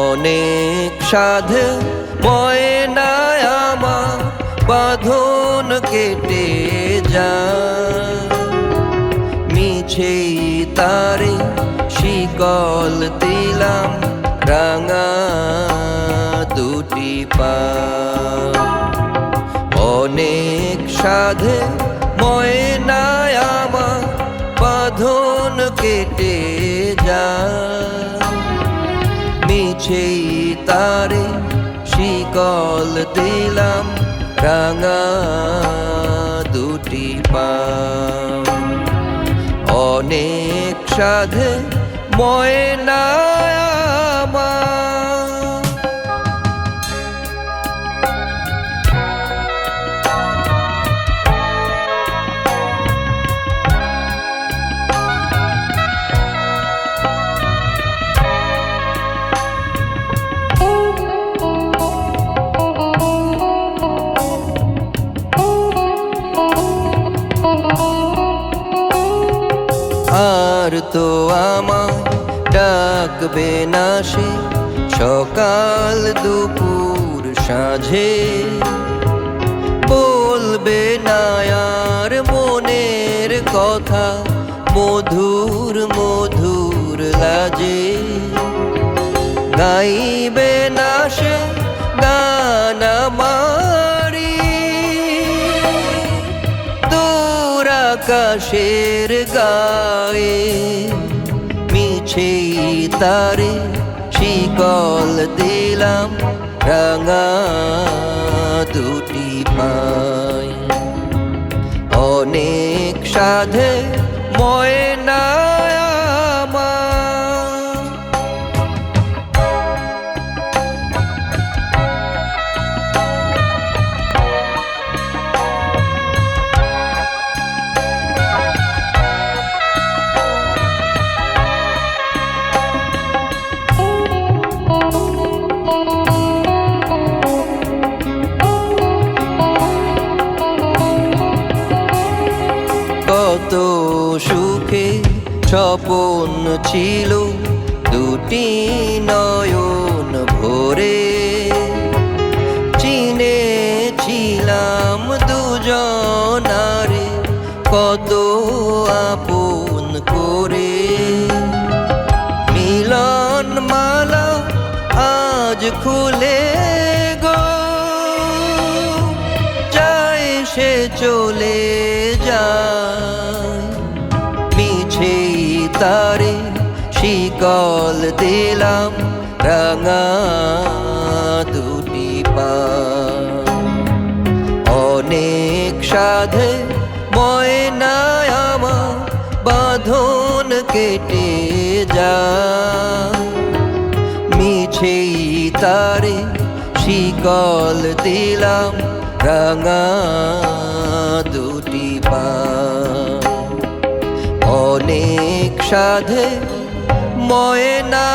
অনেক সাধে ময়নায় আমার বাঁধন কেটে যায়, মিছেই তারে শিকল দিলাম রাঙা দুটি পা। অনেক সাধে ময়নায় আমার বাঁধন কেটে যায়, মিছেই তারে শিকল দিলাম রাঙা দুটি পা। অনেক সাধে ময়নায় আমার আর তো আমার ডাকবে না সে সকাল দুপুর সাঁঝে, বলবে না আর মনের কথা মধুর মধুর লাজে। গাইবে না সে গান আমারি দূর আকাশের গায়ে, মিছেই তারে শিকল দিলাম রাঙা দুটি পায়। অনেক সাধে ময়নায় আমার কত সুখে স্বপন ছিল দুটি নয়ন ভরে, চিনেছিলাম দুজনারে কত আপন করে। মিলন মালা আজ খুলে গো যায় সে চলে যায়, মিছেই তারে শিকল দিলাম রাঙা দুটি পা। অনেক সাধে ময়নায় আমার বাঁধন কেটে যায়, মিছেই তারে শিকল দিলাম রাঙা দুটি পা। অনেক সাধে ময়না